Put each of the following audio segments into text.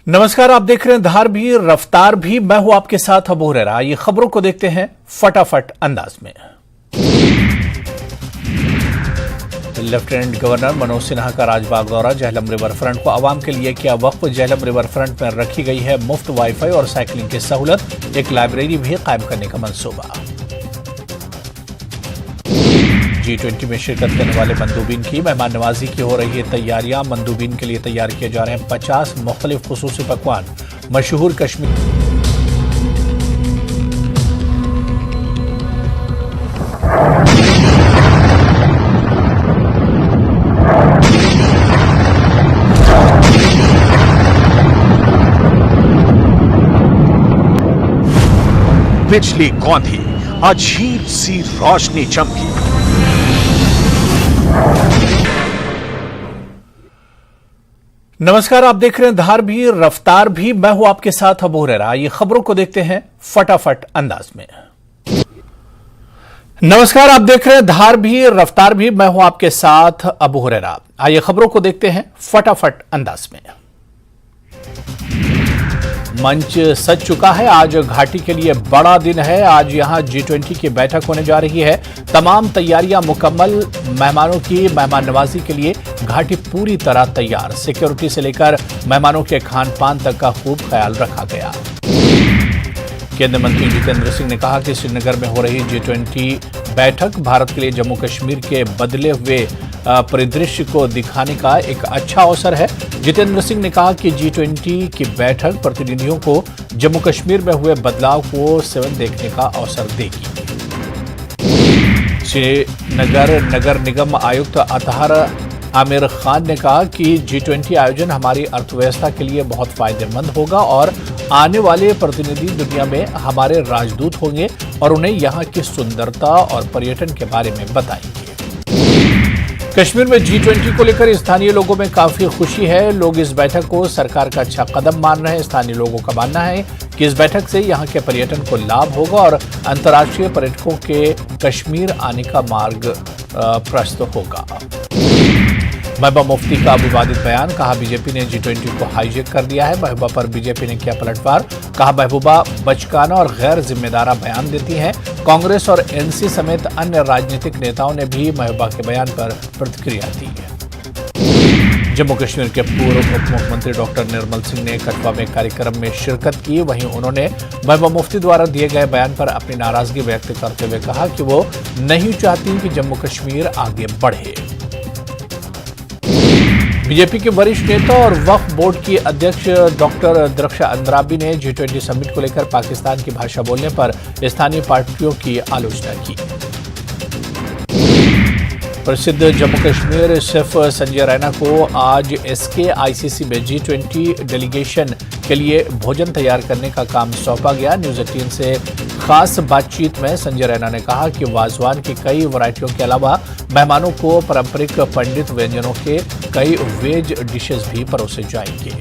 नमस्कार, आप देख रहे हैं धार भी रफ्तार भी। मैं हूं आपके साथ अबू हुरैरा। ये खबरों को देखते हैं फटाफट अंदाज में। लेफ्टिनेंट गवर्नर मनोज सिन्हा का राजबाग दौरा। झेलम रिवर फ्रंट को आवाम के लिए किया वक्फ। झेलम रिवर फ्रंट में रखी गई है मुफ्त वाईफाई और साइकिलिंग की सहूलत। एक लाइब्रेरी भी कायम करने का मंसूबा। G20 में शिरकत करने वाले मंदूबीन की मेहमान नवाजी की हो रही है तैयारियां। मंदूबीन के लिए तैयार किए जा रहे हैं 50 मुख्तलिफ खुसूसी पकवान। मशहूर कश्मीर बिजली कौंधी, अजीब सी रोशनी चमकी। नमस्कार, आप देख रहे हैं धार भी रफ्तार भी। मैं हूं आपके साथ अबू हुरैरा। ये खबरों को देखते हैं फटाफट अंदाज में। नमस्कार, आप देख रहे हैं धार भी रफ्तार भी। मैं हूं आपके साथ अबू हुरैरा। आइए खबरों को देखते हैं फटाफट अंदाज में। मंच सज चुका है। आज घाटी के लिए बड़ा दिन है। आज यहां G20 की बैठक होने जा रही है। तमाम तैयारियां मुकम्मल। मेहमानों की मेहमान नवाजी के लिए घाटी पूरी तरह तैयार। सिक्योरिटी से लेकर मेहमानों के खान पान तक का खूब ख्याल रखा गया। केंद्रीय मंत्री जितेंद्र सिंह ने कहा कि श्रीनगर में हो रही G20 बैठक भारत के लिए जम्मू कश्मीर के बदले हुए परिदृश्य को दिखाने का एक अच्छा अवसर है। जितेंद्र सिंह ने कहा कि G20 की बैठक प्रतिनिधियों को जम्मू कश्मीर में हुए बदलाव को स्वयं देखने का अवसर देगी। श्रीनगर नगर निगम आयुक्त अतहर आमिर खान ने कहा कि G20 आयोजन हमारी अर्थव्यवस्था के लिए बहुत फायदेमंद होगा और आने वाले प्रतिनिधि दुनिया में हमारे राजदूत होंगे और उन्हें यहाँ की सुंदरता और पर्यटन के बारे में बताएंगे। कश्मीर में G20 को लेकर स्थानीय लोगों में काफी खुशी है। लोग इस बैठक को सरकार का अच्छा कदम मान रहे हैं। स्थानीय लोगों का मानना है कि इस बैठक से यहां के पर्यटन को लाभ होगा और अंतर्राष्ट्रीय पर्यटकों के कश्मीर आने का मार्ग प्रशस्त होगा। महबूबा मुफ्ती का विवादित बयान। कहा बीजेपी ने G20 को हाईजैक कर दिया है। महबूबा पर बीजेपी ने किया पलटवार। कहा महबूबा बचकाना और गैर जिम्मेदारा बयान देती हैं। कांग्रेस और एनसी समेत अन्य राजनीतिक नेताओं ने भी महबूबा के बयान पर प्रतिक्रिया दी है। जम्मू कश्मीर के पूर्व उप मुख्यमंत्री डॉक्टर निर्मल सिंह ने कठुआ में कार्यक्रम में शिरकत की। वहीं उन्होंने महबूबा मुफ्ती द्वारा दिए गए बयान पर अपनी नाराजगी व्यक्त करते हुए कहा कि वो नहीं चाहती कि जम्मू कश्मीर आगे बढ़े। बीजेपी के वरिष्ठ नेता और वक्फ बोर्ड की अध्यक्ष डॉक्टर दरख्शा अंद्राबी ने G20 समिट को लेकर पाकिस्तान की भाषा बोलने पर स्थानीय पार्टियों की आलोचना की। प्रसिद्ध जम्मू कश्मीर शेफ संजय रैना को आज SKICC में G20 डेलीगेशन के लिए भोजन तैयार करने का काम सौंपा गया। न्यूज 18 से खास बातचीत में संजय रैना ने कहा कि वाजवान की कई वैरायटियों के अलावा मेहमानों को पारंपरिक पंडित व्यंजनों के कई वेज डिशेस भी परोसे जाएंगे।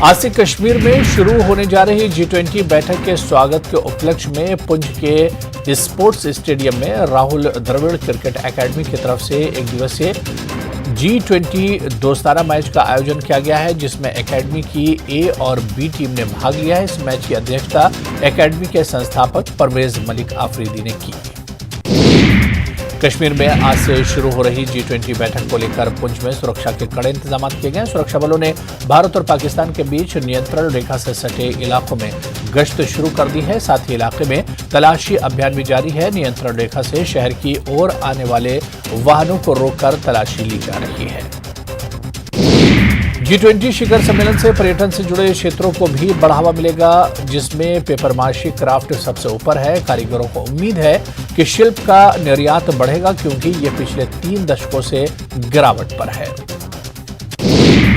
आज से कश्मीर में शुरू होने जा रही G20 बैठक के स्वागत के उपलक्ष्य में पुंछ के स्पोर्ट्स स्टेडियम में राहुल द्रविड़ क्रिकेट एकेडमी की तरफ से एक दिवसीय G20 दोस्ताना मैच का आयोजन किया गया है, जिसमें एकेडमी की A और B टीम ने भाग लिया है। इस मैच की अध्यक्षता एकेडमी के संस्थापक परवेज मलिक आफरीदी ने की। कश्मीर में आज से शुरू हो रही G20 बैठक को लेकर पुंछ में सुरक्षा के कड़े इंतजाम किए गए। सुरक्षा बलों ने भारत और पाकिस्तान के बीच नियंत्रण रेखा से सटे इलाकों में गश्त शुरू कर दी है। साथ ही इलाके में तलाशी अभियान भी जारी है। नियंत्रण रेखा से शहर की ओर आने वाले वाहनों को रोककर तलाशी ली जा रही है। G20 शिखर सम्मेलन से पर्यटन से जुड़े क्षेत्रों को भी बढ़ावा मिलेगा, जिसमें पेपरमाशी क्राफ्ट सबसे ऊपर है। कारीगरों को उम्मीद है कि शिल्प का निर्यात बढ़ेगा, क्योंकि ये पिछले 3 दशकों से गिरावट पर है।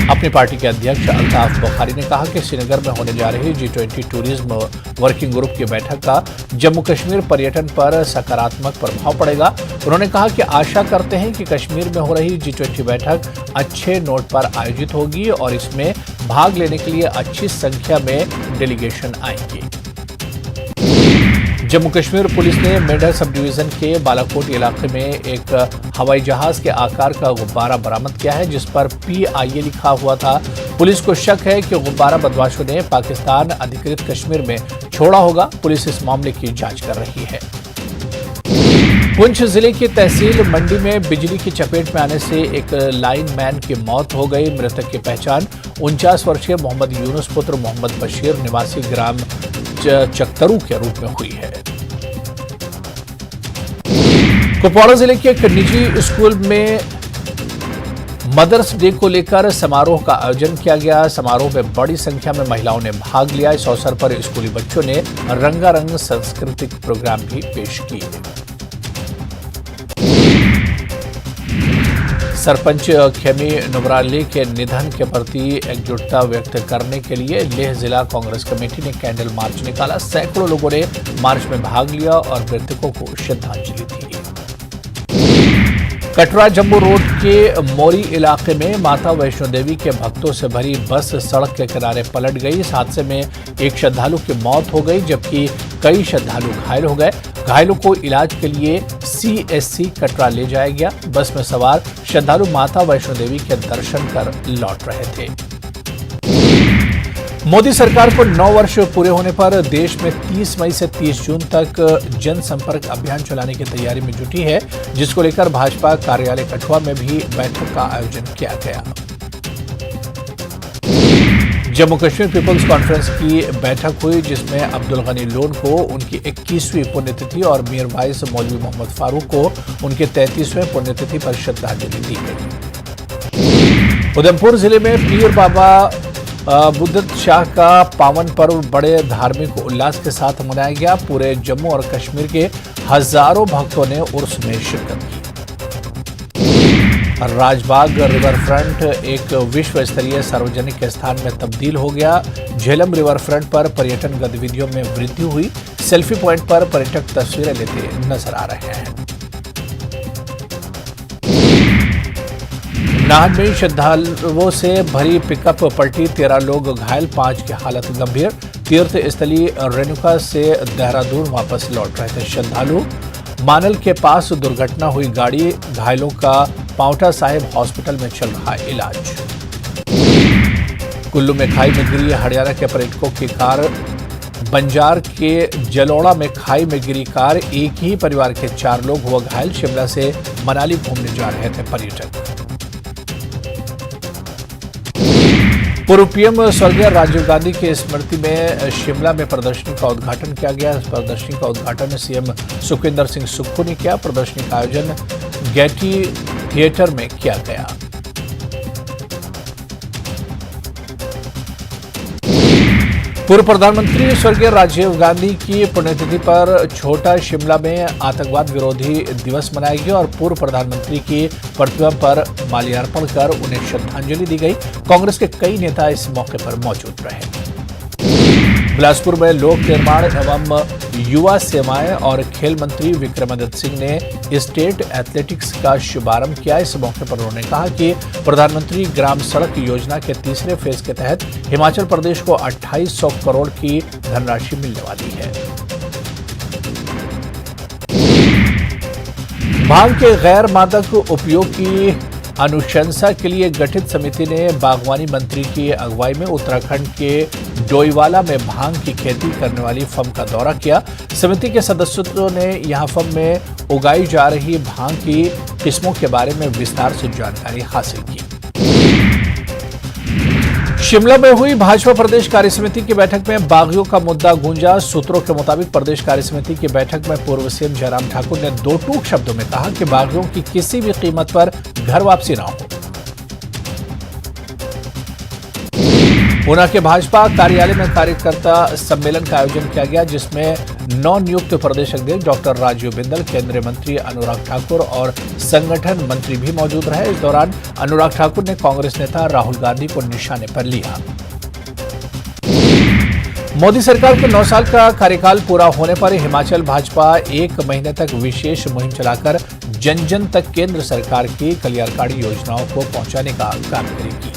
अपनी पार्टी के अध्यक्ष अल्ताफ बुखारी ने कहा कि श्रीनगर में होने जा रही G20 टूरिज्म वर्किंग ग्रुप की बैठक का जम्मू कश्मीर पर्यटन पर सकारात्मक प्रभाव पड़ेगा। उन्होंने कहा कि आशा करते हैं कि कश्मीर में हो रही G20 बैठक अच्छे नोट पर आयोजित होगी और इसमें भाग लेने के लिए अच्छी संख्या में डेलीगेशन आएंगे। जम्मू कश्मीर पुलिस ने मेंढर सब डिवीजन के बालाकोट इलाके में एक हवाई जहाज के आकार का गुब्बारा बरामद किया है, जिस पर PIA लिखा हुआ था। पुलिस को शक है कि गुब्बारा बदमाशों ने पाकिस्तान अधिकृत कश्मीर में छोड़ा होगा। पुलिस इस मामले की जांच कर रही है। पुंछ जिले की तहसील मंडी में बिजली की चपेट में आने से एक लाइनमैन की मौत हो गई। मृतक की पहचान 49 वर्षीय मोहम्मद यूनुस पुत्र मोहम्मद बशीर निवासी ग्राम चकतरू के रूप में हुई है। कुपवाड़ा जिले के एक निजी स्कूल में मदर्स डे को लेकर समारोह का आयोजन किया गया। समारोह में बड़ी संख्या में महिलाओं ने भाग लिया। इस अवसर पर स्कूली बच्चों ने रंगारंग सांस्कृतिक प्रोग्राम भी पेश किए। सरपंच खेमी नुबराली के निधन के प्रति एकजुटता व्यक्त करने के लिए लेह जिला कांग्रेस कमेटी ने कैंडल मार्च निकाला। सैकड़ों लोगों ने मार्च में भाग लिया और मृतकों को श्रद्धांजलि दी। कटरा जम्मू रोड के मोरी इलाके में माता वैष्णो देवी के भक्तों से भरी बस सड़क के किनारे पलट गई। इस हादसे में एक श्रद्धालु की मौत हो गई, जबकि कई श्रद्धालु घायल हो गए। घायलों को इलाज के लिए CSC कटरा ले जाया गया। बस में सवार श्रद्धालु माता वैष्णो देवी के दर्शन कर लौट रहे थे। मोदी सरकार को 9 वर्ष पूरे होने पर देश में 30 मई से 30 जून तक जनसंपर्क अभियान चलाने की तैयारी में जुटी है, जिसको लेकर भाजपा कार्यालय कठुआ में भी बैठक का आयोजन किया गया। जम्मू कश्मीर पीपल्स कॉन्फ्रेंस की बैठक हुई, जिसमें अब्दुल गनी लोन को उनकी 21वीं पुण्यतिथि और मीरवाइज मौलवी मोहम्मद फारूक को उनके 33वें पुण्यतिथि पर श्रद्धांजलि दी गई। उधमपुर जिले में पीर बाबा बुद्ध शाह का पावन पर्व बड़े धार्मिक उल्लास के साथ मनाया गया। पूरे जम्मू और कश्मीर के हजारों भक्तों ने उर्स में शिरकत की। राजबाग रिवर फ्रंट एक विश्व स्तरीय सार्वजनिक स्थान में तब्दील हो गया। झेलम रिवर फ्रंट पर पर्यटन गतिविधियों में वृद्धि हुई। सेल्फी पॉइंट पर पर्यटक तस्वीरें लेते नजर आ रहे हैं। नाहन में श्रद्धालुओं से भरी पिकअप पलटी, 13 लोग घायल, 5 की हालत गंभीर। तीर्थ स्थली रेणुका से देहरादून वापस लौट रहे थे श्रद्धालु। मानल के पास दुर्घटना हुई गाड़ी, घायलों का पांवटा साहिब हॉस्पिटल में चल रहा इलाज। कुल्लू में खाई में गिरी हरियाणा के पर्यटकों की कार। बंजार के जलोड़ा में खाई में गिरी कार, एक ही परिवार के 4 लोग हुए घायल। शिमला से मनाली घूमने जा रहे थे पर्यटक। पूर्व PM स्वर्गीय राजीव गांधी की स्मृति में शिमला में प्रदर्शनी का उद्घाटन किया गया। इस प्रदर्शनी का उद्घाटन CM सुखविंदर सिंह सुक्खू ने किया। प्रदर्शनी का आयोजन गेटी थिएटर में किया गया। पूर्व प्रधानमंत्री स्वर्गीय राजीव गांधी की पुण्यतिथि पर छोटा शिमला में आतंकवाद विरोधी दिवस मनाया गया और पूर्व प्रधानमंत्री की प्रतिमा पर माल्यार्पण कर उन्हें श्रद्धांजलि दी गई। कांग्रेस के कई नेता इस मौके पर मौजूद रहे। बिलासपुर में लोक निर्माण एवं युवा सेवाएं और खेल मंत्री विक्रमादित्य सिंह ने स्टेट एथलेटिक्स का शुभारंभ किया। इस मौके पर उन्होंने कहा कि प्रधानमंत्री ग्राम सड़क योजना के तीसरे फेज के तहत हिमाचल प्रदेश को 2800 करोड़ की धनराशि मिलने वाली है। भांग के गैर मादक उपयोग की अनुशंसा के लिए गठित समिति ने बागवानी मंत्री की अगुवाई में उत्तराखंड के डोईवाला में भांग की खेती करने वाली फर्म का दौरा किया। समिति के सदस्यों ने यहां फर्म में उगाई जा रही भांग की किस्मों के बारे में विस्तार से जानकारी हासिल की। शिमला में हुई भाजपा प्रदेश कार्यसमिति की बैठक में बागियों का मुद्दा गूंजा। सूत्रों के मुताबिक प्रदेश कार्यसमिति की बैठक में पूर्व CM जयराम ठाकुर ने 2 टूक शब्दों में कहा कि बागियों की किसी भी कीमत पर घर वापसी न हो। ऊना के भाजपा कार्यालय में कार्यकर्ता सम्मेलन का आयोजन किया गया, जिसमें नवनियुक्त प्रदेश अध्यक्ष डॉक्टर राजीव बिंदल, केंद्रीय मंत्री अनुराग ठाकुर और संगठन मंत्री भी मौजूद रहे। इस दौरान अनुराग ठाकुर ने कांग्रेस नेता राहुल गांधी को निशाने पर लिया। मोदी सरकार के 9 साल का कार्यकाल पूरा होने पर हिमाचल भाजपा 1 महीने तक विशेष मुहिम चलाकर जन जन तक केंद्र सरकार की कल्याणकारी योजनाओं को पहुंचाने का काम करेगी।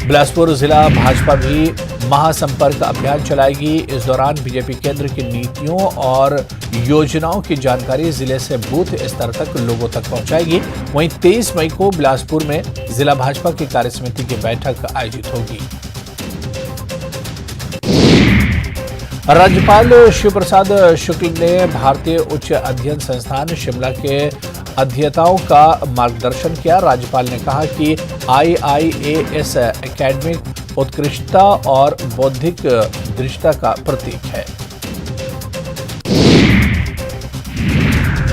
बिलासपुर जिला भाजपा भी महासंपर्क अभियान चलाएगी। इस दौरान बीजेपी केंद्र की नीतियों और योजनाओं की जानकारी जिले से बूथ स्तर तक लोगों तक पहुंचाएगी। वहीं 23 मई को बिलासपुर में जिला भाजपा की कार्यसमिति की बैठक आयोजित होगी। राज्यपाल शिव प्रसाद शुक्ल ने भारतीय उच्च अध्ययन संस्थान शिमला के अध्येताओं का मार्गदर्शन किया। राज्यपाल ने कहा कि IIAS एकेडमिक उत्कृष्टता और बौद्धिक दृढ़ता का प्रतीक है।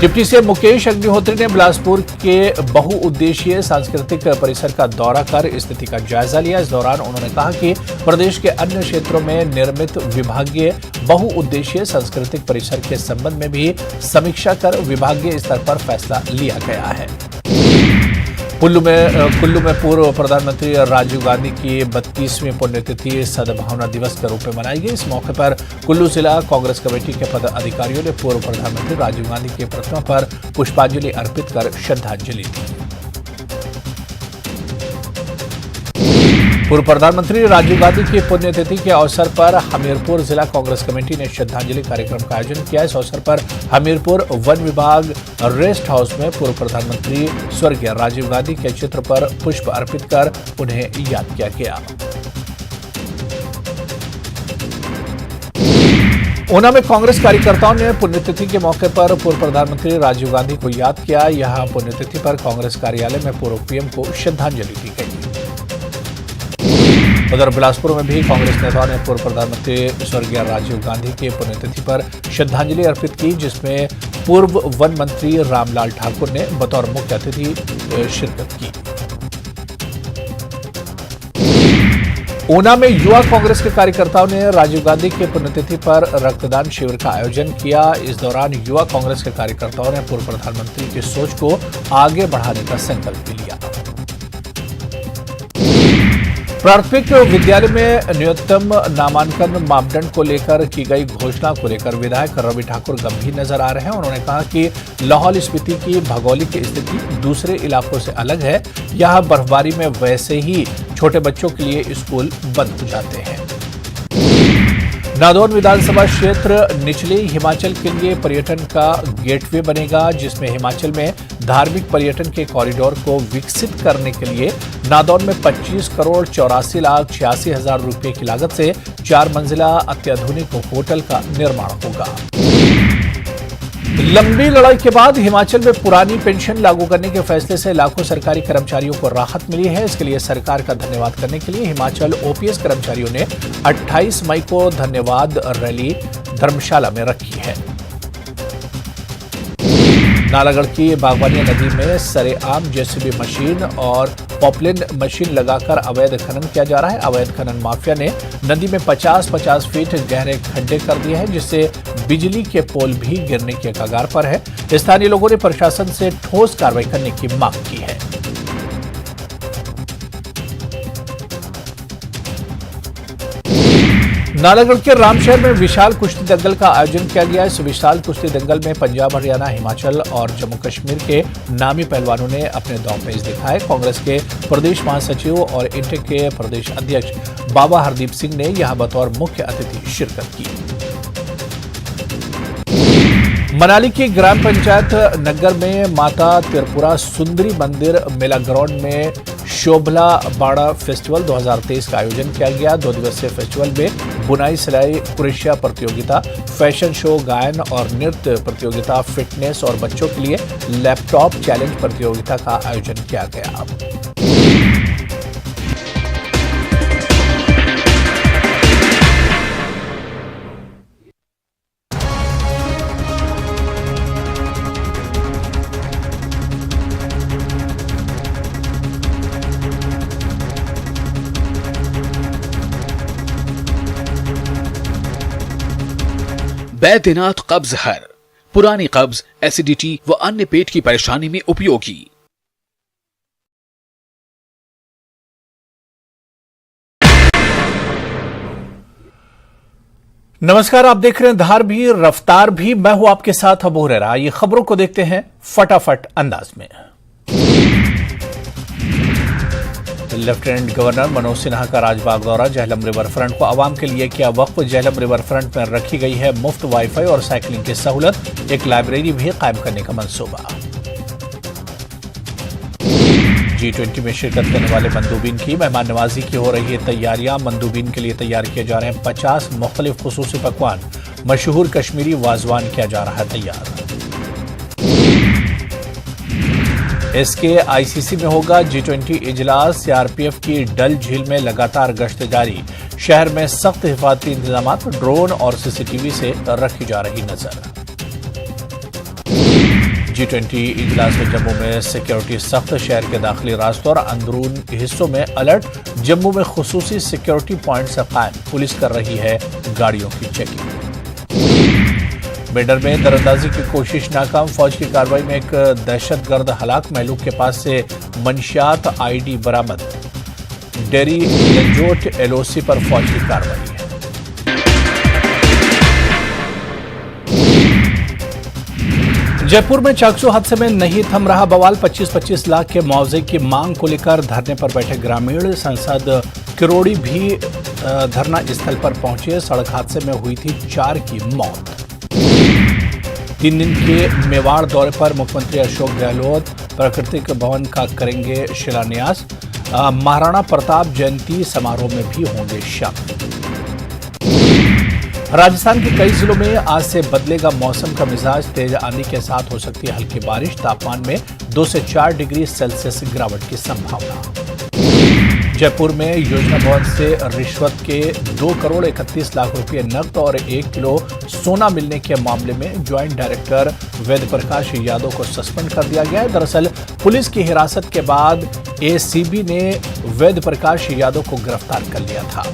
डिप्टी सीएम मुकेश अग्निहोत्री ने बिलासपुर के बहुउद्देशीय सांस्कृतिक परिसर का दौरा कर स्थिति का जायजा लिया। इस दौरान उन्होंने कहा कि प्रदेश के अन्य क्षेत्रों में निर्मित विभागीय बहुउद्देशीय सांस्कृतिक परिसर के संबंध में भी समीक्षा कर विभागीय स्तर पर फैसला लिया गया है। कुल्लू में पूर्व प्रधानमंत्री राजीव गांधी की 32वीं पुण्यतिथि सद्भावना दिवस के रूप में मनाई गई। इस मौके पर कुल्लू जिला कांग्रेस कमेटी के पदाधिकारियों ने पूर्व प्रधानमंत्री राजीव गांधी की प्रतिमा पर पुष्पांजलि अर्पित कर श्रद्धांजलि दी। पूर्व प्रधानमंत्री राजीव गांधी की पुण्यतिथि के अवसर पर हमीरपुर जिला कांग्रेस कमेटी ने श्रद्धांजलि कार्यक्रम का आयोजन किया। इस अवसर पर हमीरपुर वन विभाग रेस्ट हाउस में पूर्व प्रधानमंत्री स्वर्गीय राजीव गांधी के चित्र पर पुष्प अर्पित कर उन्हें याद किया गया। ऊना में कांग्रेस कार्यकर्ताओं ने पुण्यतिथि के मौके पर पूर्व प्रधानमंत्री राजीव गांधी को याद किया। यहां पुण्यतिथि पर कांग्रेस कार्यालय में पूर्व पीएम को श्रद्धांजलि दी गई। उधर बिलासपुर में भी कांग्रेस नेताओं ने पूर्व प्रधानमंत्री स्वर्गीय राजीव गांधी की पुण्यतिथि पर श्रद्धांजलि अर्पित की, जिसमें पूर्व वन मंत्री रामलाल ठाकुर ने बतौर मुख्य अतिथि शिरकत की। ऊना में युवा कांग्रेस के कार्यकर्ताओं ने राजीव गांधी की पुण्यतिथि पर रक्तदान शिविर का आयोजन किया। इस दौरान युवा कांग्रेस के कार्यकर्ताओं ने पूर्व प्रधानमंत्री की सोच को आगे बढ़ाने का संकल्प भी लिया। प्राथमिक विद्यालय में न्यूनतम नामांकन मापदंड को लेकर की गई घोषणा को लेकर विधायक रवि ठाकुर गंभीर नजर आ रहे हैं। उन्होंने कहा कि लाहौल स्पीति की भौगोलिक स्थिति दूसरे इलाकों से अलग है। यहां बर्फबारी में वैसे ही छोटे बच्चों के लिए स्कूल बंद हो जाते हैं। नादौन विधानसभा क्षेत्र निचले हिमाचल के लिए पर्यटन का गेटवे बनेगा, जिसमें हिमाचल में धार्मिक पर्यटन के कॉरिडोर को विकसित करने के लिए नादौन में 25 करोड़ 84,86,000 रुपए की लागत से 4 मंजिला अत्याधुनिक होटल का निर्माण होगा। लंबी लड़ाई के बाद हिमाचल में पुरानी पेंशन लागू करने के फैसले से लाखों सरकारी कर्मचारियों को राहत मिली है। इसके लिए सरकार का धन्यवाद करने के लिए हिमाचल ओपीएस कर्मचारियों ने 28 मई को धन्यवाद रैली धर्मशाला में रखी है। नालागढ़ की बागवानी नदी में सरेआम जेसीबी मशीन और पॉपलिन मशीन लगाकर अवैध खनन किया जा रहा है। अवैध खनन माफिया ने नदी में 50-50 फीट गहरे खड्डे कर दिए हैं, जिससे बिजली के पोल भी गिरने के कगार पर है। स्थानीय लोगों ने प्रशासन से ठोस कार्रवाई करने की मांग की है। नालागढ़ के रामशहर में विशाल कुश्ती दंगल का आयोजन किया गया। इस विशाल कुश्ती दंगल में पंजाब, हरियाणा, हिमाचल और जम्मू कश्मीर के नामी पहलवानों ने अपने दांवपेच दिखाए। कांग्रेस के प्रदेश महासचिव और इंटेक के प्रदेश अध्यक्ष बाबा हरदीप सिंह ने यहां बतौर मुख्य अतिथि शिरकत की। मनाली की ग्राम पंचायत नगर में माता त्रिपुरा सुंदरी मंदिर मेला ग्राउंड में शोभला बाड़ा फेस्टिवल 2023 का आयोजन किया गया। 2 दिवसीय फेस्टिवल में बुनाई, सिलाई, कुरेशिया प्रतियोगिता, फैशन शो, गायन और नृत्य प्रतियोगिता, फिटनेस और बच्चों के लिए लैपटॉप चैलेंज प्रतियोगिता का आयोजन किया गया। बैद्यनाथ कब्ज हर, पुरानी कब्ज, एसिडिटी व अन्य पेट की परेशानी में उपयोगी। नमस्कार, आप देख रहे हैं धार भी रफ्तार भी। मैं हूं आपके साथ अबू हुरैरा। ये खबरों को देखते हैं फटाफट अंदाज में। लेफ्टिनेंट गवर्नर मनोज सिन्हा का राजबाग दौरा। झेलम रिवर फ्रंट को आवाम के लिए किया वक्फ। झेलम रिवर फ्रंट में रखी गई है मुफ्त वाईफाई और साइकिलिंग की सहूलत। एक लाइब्रेरी भी कायम करने का मंसूबा। G20 में शिरकत करने वाले मंदूबीन की मेहमान नवाजी की हो रही है तैयारियां। मंदूबीन के लिए तैयार किए जा रहे हैं 50 मुख्तलिफ खुसूसी पकवान। मशहूर कश्मीरी वाजवान किया जा रहा है तैयार। SKICC में होगा G20 इजलास। सीआरपीएफ की डल झील में लगातार गश्त जारी। शहर में सख्त हिफाजती इंतजाम, ड्रोन और सीसीटीवी से रखी जा रही नजर। G20 इजलास में जम्मू में सिक्योरिटी सख्त। शहर के दाखिली रास्तों और अंदरून हिस्सों में अलर्ट। जम्मू में खुसूसी सिक्योरिटी पॉइंट से कायम। पुलिस कर रही है गाड़ियों की चेकिंग। मेडर में दरअंदाजी की कोशिश नाकाम। फौज की कार्रवाई में एक दहशतगर्द हलाक। महलूक के पास से मंशियात आईडी बरामद। डेरी लंजोट LOC पर फौज की कार्रवाई है। जयपुर में चाकसू हादसे में नहीं थम रहा बवाल। 25-25 लाख के मुआवजे की मांग को लेकर धरने पर बैठे ग्रामीण। सांसद किरोड़ी भी धरना स्थल पर पहुंचे। सड़क हादसे में हुई थी 4 की मौत। 3 दिन के मेवाड़ दौरे पर मुख्यमंत्री अशोक गहलोत प्राकृतिक भवन का करेंगे शिलान्यास। महाराणा प्रताप जयंती समारोह में भी होंगे शामिल। राजस्थान के कई जिलों में आज से बदलेगा मौसम का मिजाज। तेज आंधी के साथ हो सकती है हल्की बारिश। तापमान में 2 से 4 डिग्री सेल्सियस गिरावट की संभावना। जयपुर में योजना भवन से रिश्वत के 2 करोड़ 31 लाख रुपए नकद और 1 किलो सोना मिलने के मामले में ज्वाइंट डायरेक्टर वेद प्रकाश यादव को सस्पेंड कर दिया गया है। दरअसल पुलिस की हिरासत के बाद ACB ने वेद प्रकाश यादव को गिरफ्तार कर लिया था।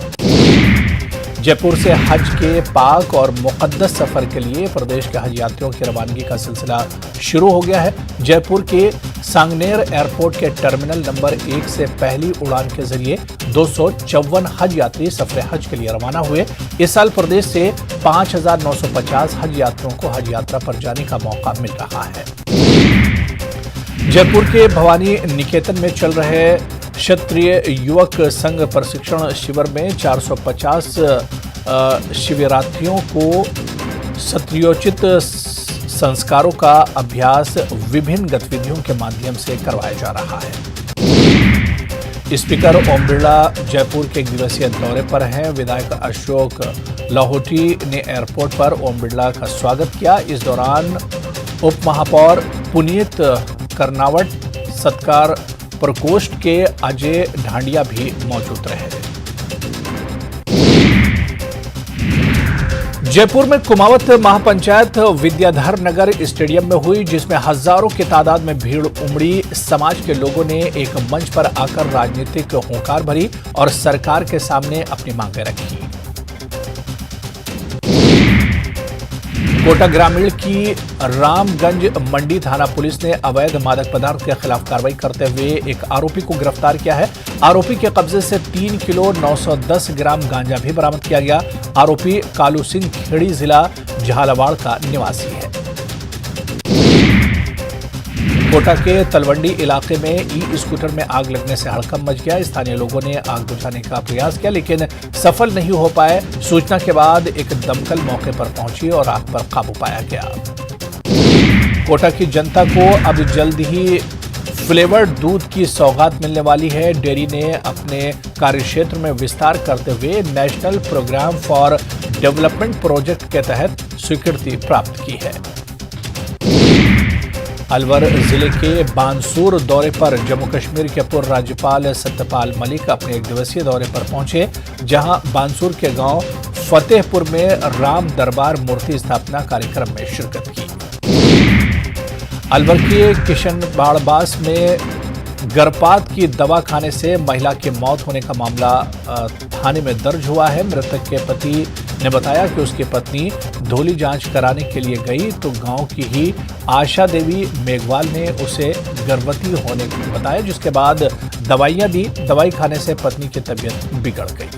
जयपुर से हज के पाक और मुकद्दस सफर के लिए प्रदेश के हज यात्रियों की रवानगी का सिलसिला शुरू हो गया है। जयपुर के सांगनेर एयरपोर्ट के टर्मिनल नंबर 1 से पहली उड़ान के जरिए 254 हज यात्री सफर हज के लिए रवाना हुए। इस साल प्रदेश से 5,950 हज यात्रियों को हज यात्रा पर जाने का मौका मिल रहा है। जयपुर के भवानी निकेतन में चल रहे क्षत्रिय युवक संघ प्रशिक्षण शिविर में 450 शिविरार्थियों को सत्रियोचित संस्कारों का अभ्यास विभिन्न गतिविधियों के माध्यम से करवाया जा रहा है। स्पीकर ओम बिरला जयपुर के 1 दिवसीय दौरे पर हैं। विधायक अशोक लाहौटी ने एयरपोर्ट पर ओम बिरला का स्वागत किया। इस दौरान उप महापौर पुनीत कर्नावट, सत्कार प्रकोष्ठ के अजय ढांडिया भी मौजूद रहे। जयपुर में कुमावत महापंचायत विद्याधर नगर स्टेडियम में हुई, जिसमें हजारों की तादाद में भीड़ उमड़ी। समाज के लोगों ने एक मंच पर आकर राजनीतिक हुंकार भरी और सरकार के सामने अपनी मांगें रखी। कोटा ग्रामीण की रामगंज मंडी थाना पुलिस ने अवैध मादक पदार्थ के खिलाफ कार्रवाई करते हुए एक आरोपी को गिरफ्तार किया है। आरोपी के कब्जे से 3 किलो 910 ग्राम गांजा भी बरामद किया गया। आरोपी कालू सिंह खेड़ी जिला झालावाड़ का निवासी है। कोटा के तलवंडी इलाके में ई-स्कूटर में आग लगने से हड़कंप मच गया। स्थानीय लोगों ने आग बुझाने का प्रयास किया, लेकिन सफल नहीं हो पाए। सूचना के बाद एक दमकल मौके पर पहुंची और आग पर काबू पाया गया। कोटा की जनता को अब जल्द ही फ्लेवर्ड दूध की सौगात मिलने वाली है। डेयरी ने अपने कार्यक्षेत्र में विस्तार करते हुए national programme for development project के तहत स्वीकृति प्राप्त की है। अलवर जिले के बानसूर दौरे पर जम्मू कश्मीर के पूर्व राज्यपाल सत्यपाल मलिक अपने 1 दिवसीय दौरे पर पहुंचे, जहां बानसूर के गांव फतेहपुर में राम दरबार मूर्ति स्थापना कार्यक्रम में शिरकत की। अलवर के किशनबाड़बास में गर्भपात की दवा खाने से महिला की मौत होने का मामला थाने में दर्ज हुआ है। मृतक के पति ने बताया कि उसकी पत्नी धोली जांच कराने के लिए गई तो गांव की ही आशा देवी मेघवाल ने उसे गर्भवती होने को बताया, जिसके बाद दवाइयां दी। दवाई खाने से पत्नी की तबीयत बिगड़ गई।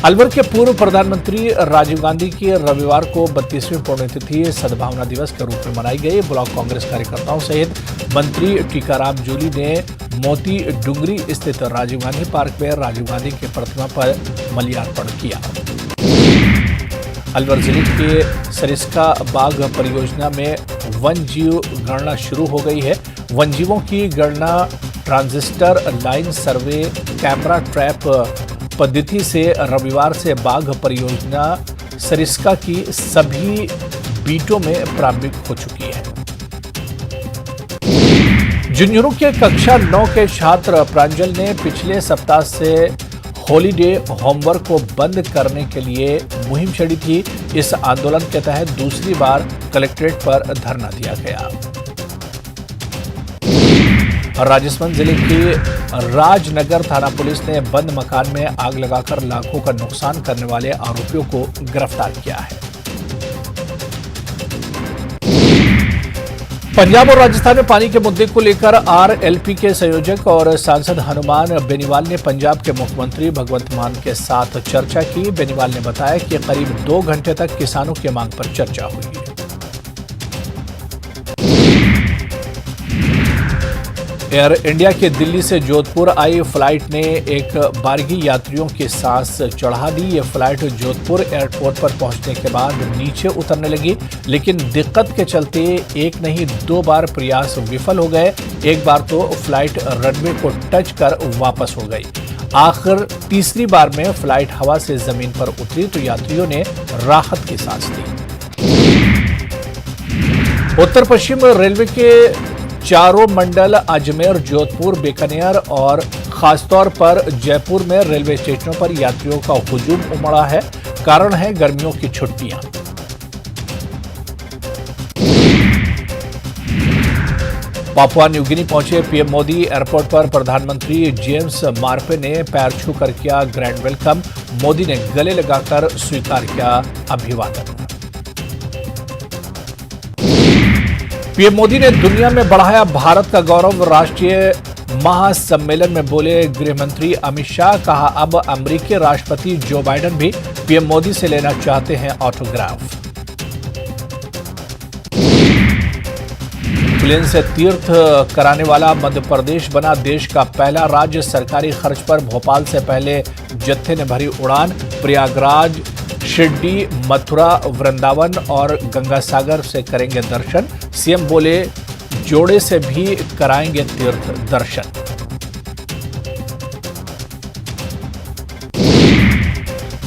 अलवर के पूर्व प्रधानमंत्री राजीव गांधी की रविवार को 32वीं पुण्यतिथि सद्भावना दिवस के रूप में मनाई गई। ब्लॉक कांग्रेस कार्यकर्ताओं सहित मंत्री टीकाराम जूली ने मोती डुंगरी स्थित राजीव गांधी पार्क में राजीव गांधी की प्रतिमा पर माल्यार्पण किया। अलवर जिले के सरिस्का बाग परियोजना में वन जीव गणना शुरू हो गई है। वन जीवों की गणना ट्रांजिस्टर लाइन सर्वे कैमरा ट्रैप पद्धति से रविवार से बाघ परियोजना सरिस्का की सभी बीटों में प्रारंभिक हो चुकी है। झुंझुनू के कक्षा 9 के छात्र प्रांजल ने पिछले सप्ताह से हॉलीडे होमवर्क को बंद करने के लिए मुहिम छेड़ी थी। इस आंदोलन के तहत दूसरी बार कलेक्ट्रेट पर धरना दिया गया। राजसमंद जिले की राजनगर थाना पुलिस ने बंद मकान में आग लगाकर लाखों का नुकसान करने वाले आरोपियों को गिरफ्तार किया है। पंजाब और राजस्थान में पानी के मुद्दे को लेकर आरएलपी के संयोजक और सांसद हनुमान बेनीवाल ने पंजाब के मुख्यमंत्री भगवंत मान के साथ चर्चा की। बेनीवाल ने बताया कि करीब 2 घंटे तक किसानों की मांग पर चर्चा हुई। एयर इंडिया के दिल्ली से जोधपुर आई फ्लाइट ने एक बारगी यात्रियों की सांस चढ़ा दी। ये फ्लाइट जोधपुर एयरपोर्ट पर पहुंचने के बाद नीचे उतरने लगी, लेकिन दिक्कत के चलते एक नहीं 2 बार प्रयास विफल हो गए। एक बार तो फ्लाइट रनवे को टच कर वापस हो गई। आखिर तीसरी बार में फ्लाइट हवा से जमीन पर उतरी तो यात्रियों ने राहत की सांस ली। उत्तर पश्चिम रेलवे के चारों मंडल अजमेर, जोधपुर, बीकानेर और खासतौर पर जयपुर में रेलवे स्टेशनों पर यात्रियों का हुजूम उमड़ा है। कारण है गर्मियों की छुट्टियां। पापुआ न्यू गिनी पहुंचे पीएम मोदी। एयरपोर्ट पर प्रधानमंत्री जेम्स मार्पे ने पैर छूकर किया ग्रैंड वेलकम। मोदी ने गले लगाकर स्वीकार किया अभिवादन। पीएम मोदी ने दुनिया में बढ़ाया भारत का गौरव। राष्ट्रीय महासम्मेलन में बोले गृह मंत्री अमित शाह। कहा अब अमेरिकी राष्ट्रपति जो बाइडेन भी पीएम मोदी से लेना चाहते हैं ऑटोग्राफ। प्लेन से तीर्थ कराने वाला मध्य प्रदेश बना देश का पहला राज्य। सरकारी खर्च पर भोपाल से पहले जत्थे ने भरी उड़ान। प्रयागराज, शिरडी, मथुरा, वृंदावन और गंगासागर से करेंगे दर्शन। सीएम बोले जोड़े से भी कराएंगे तीर्थ दर्शन।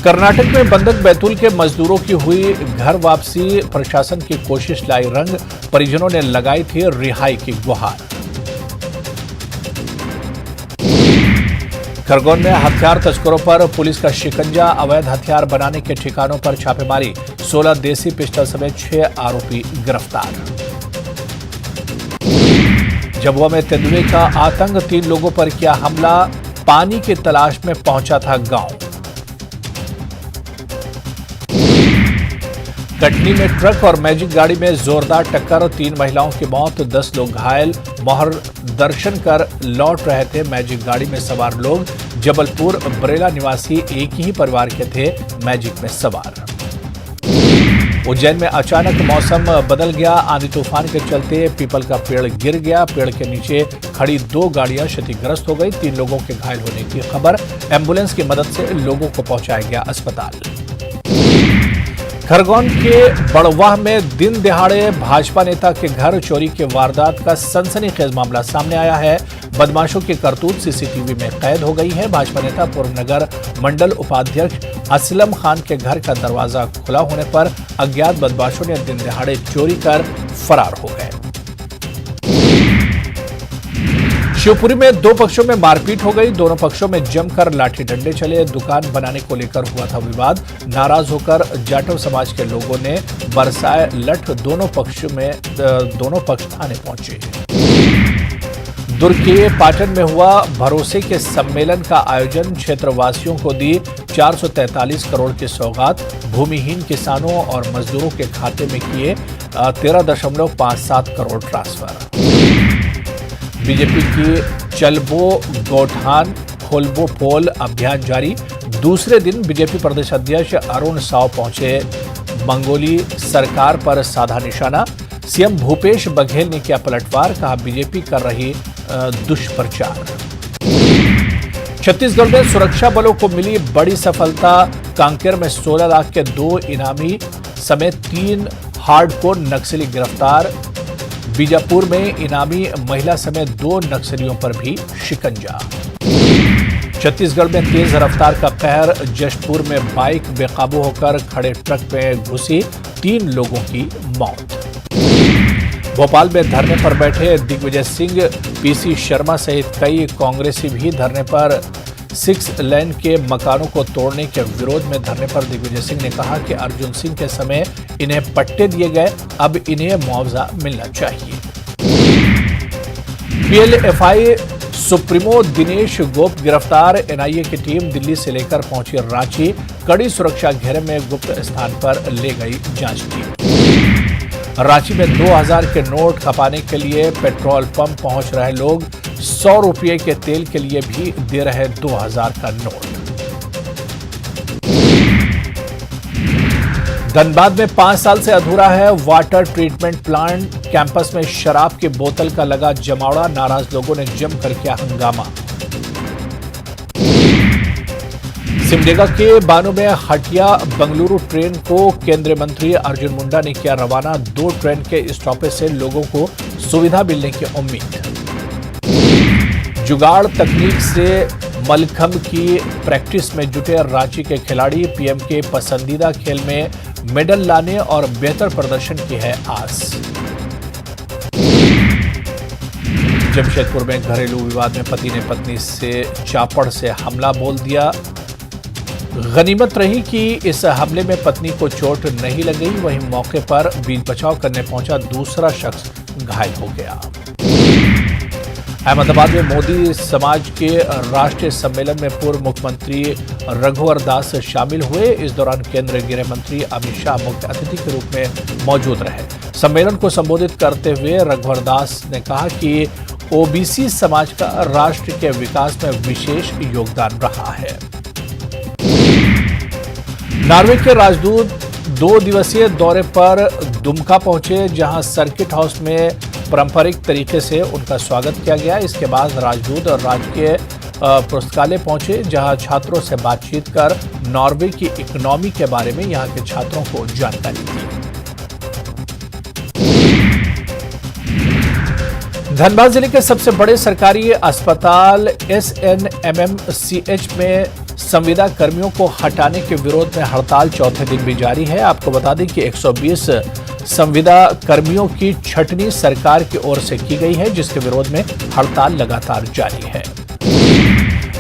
कर्नाटक में बंधक बैतूल के मजदूरों की हुई घर वापसी। प्रशासन की कोशिश लाई रंग। परिजनों ने लगाई थी रिहाई की गुहार। खरगोन में हथियार तस्करों पर पुलिस का शिकंजा। अवैध हथियार बनाने के ठिकानों पर छापेमारी। 16 देसी पिस्टल समेत 6 आरोपी गिरफ्तार। झाबुआ में तेंदुए का आतंक। 3 लोगों पर किया हमला। पानी की तलाश में पहुंचा था गांव। कटनी में ट्रक और मैजिक गाड़ी में जोरदार टक्कर। 3 महिलाओं की मौत, 10 लोग घायल। मोहर दर्शन कर लौट रहे थे मैजिक गाड़ी में सवार लोग। जबलपुर बरेला निवासी एक ही परिवार के थे मैजिक में सवार। उज्जैन में अचानक मौसम बदल गया। आंधी तूफान के चलते पीपल का पेड़ गिर गया। पेड़ के नीचे खड़ी 2 गाड़ियां क्षतिग्रस्त हो गई। 3 लोगों के घायल होने की खबर। एम्बुलेंस की मदद से लोगों को पहुंचाया गया अस्पताल। खरगोन के बड़वाह में दिन दिहाड़े भाजपा नेता के घर चोरी के वारदात का सनसनीखेज मामला सामने आया है। बदमाशों की करतूत सीसीटीवी में कैद हो गई है। भाजपा नेता पूर्व नगर मंडल उपाध्यक्ष असलम खान के घर का दरवाजा खुला होने पर अज्ञात बदमाशों ने दिन दिहाड़े चोरी कर फरार हो गए। शिवपुरी में 2 पक्षों में मारपीट हो गई। दोनों पक्षों में जमकर लाठी डंडे चले। दुकान बनाने को लेकर हुआ था विवाद। नाराज होकर जाटव समाज के लोगों ने बरसाए लठ। दोनों पक्ष थाने पहुंचे। दुर्ग के पाटन में हुआ भरोसे के सम्मेलन का आयोजन। क्षेत्रवासियों को दी 443 करोड़ की सौगात। भूमिहीन किसानों और मजदूरों के खाते में किए 13.57 करोड़ ट्रांसफर। बीजेपी की चलबो गोठान खोलबो पोल अभियान जारी। दूसरे दिन बीजेपी प्रदेश अध्यक्ष अरुण साव पहुंचे मंगोली, सरकार पर साधा निशाना। सीएम भूपेश बघेल ने किया पलटवार, कहा बीजेपी कर रही दुष्प्रचार। छत्तीसगढ़ में सुरक्षा बलों को मिली बड़ी सफलता। कांकेर में 16 लाख के 2 इनामी समेत 3 हार्डकोर नक्सली गिरफ्तार। बीजापुर में इनामी महिला समेत 2 नक्सलियों पर भी शिकंजा। छत्तीसगढ़ में तेज रफ्तार का कहर। जशपुर में बाइक बेकाबू होकर खड़े ट्रक में घुसी, 3 लोगों की मौत। भोपाल में धरने पर बैठे दिग्विजय सिंह, पीसी शर्मा सहित कई कांग्रेसी भी धरने पर। 6 लेन के मकानों को तोड़ने के विरोध में धरने पर दिग्विजय सिंह ने कहा कि अर्जुन सिंह के समय इन्हें पट्टे दिए गए, अब इन्हें मुआवजा मिलना चाहिए। पीएलएफआई सुप्रीमो दिनेश गोप गिरफ्तार। एनआईए की टीम दिल्ली से लेकर पहुंची रांची। कड़ी सुरक्षा घेरे में गुप्त स्थान पर ले गई जांच टीम। रांची में 2000 के नोट खपाने के लिए पेट्रोल पंप पहुंच रहे लोग। 100 रुपये के तेल के लिए भी दे रहे 2000 का नोट। धनबाद में 5 साल से अधूरा है वाटर ट्रीटमेंट प्लांट। कैंपस में शराब की बोतल का लगा जमावड़ा, नाराज लोगों ने जमकर किया हंगामा। सिमडेगा के बानो में हटिया बंगलुरु ट्रेन को केंद्रीय मंत्री अर्जुन मुंडा ने किया रवाना। 2 ट्रेन के स्टॉपेज से लोगों को सुविधा मिलने की उम्मीद। जुगाड़ तकनीक से मलखंब की प्रैक्टिस में जुटे रांची के खिलाड़ी। पीएम के पसंदीदा खेल में मेडल लाने और बेहतर प्रदर्शन की है आस। जमशेदपुर में घरेलू विवाद में पति ने पत्नी से चापड़ से हमला बोल दिया। गनीमत रही कि इस हमले में पत्नी को चोट नहीं लगी, वहीं मौके पर बीच बचाव करने पहुंचा दूसरा शख्स घायल हो गया। अहमदाबाद में मोदी समाज के राष्ट्रीय सम्मेलन में पूर्व मुख्यमंत्री रघुवर दास शामिल हुए। इस दौरान केंद्रीय गृह मंत्री अमित शाह मुख्य अतिथि के रूप में मौजूद रहे। सम्मेलन को संबोधित करते हुए रघुवर दास ने कहा कि ओबीसी समाज का राष्ट्र के विकास में विशेष योगदान रहा है। नॉर्वे के राजदूत 2 दिवसीय दौरे पर दुमका पहुंचे, जहां सर्किट हाउस में पारंपरिक तरीके से उनका स्वागत किया गया। इसके बाद राजदूत और राजकीय पुस्तकालय पहुंचे, जहां छात्रों से बातचीत कर नॉर्वे की इकोनॉमी के बारे में यहां के छात्रों को जानकारी दी। धनबाद जिले के सबसे बड़े सरकारी अस्पताल SNMMCH में संविदा कर्मियों को हटाने के विरोध में हड़ताल चौथे दिन भी जारी है। आपको बता दें कि 120 संविदा कर्मियों की छटनी सरकार की ओर से की गई है, जिसके विरोध में हड़ताल लगातार जारी है।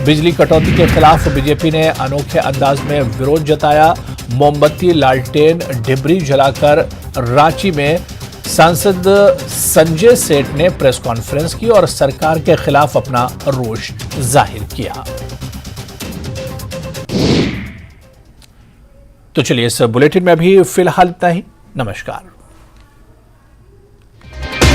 बिजली कटौती के खिलाफ बीजेपी ने अनोखे अंदाज में विरोध जताया। मोमबत्ती, लालटेन, डिबरी जलाकर रांची में सांसद संजय सेठ ने प्रेस कॉन्फ्रेंस की और सरकार के खिलाफ अपना रोष जाहिर किया। तो चलिए, इस बुलेटिन में अभी फिलहाल इतना ही। नमस्कार।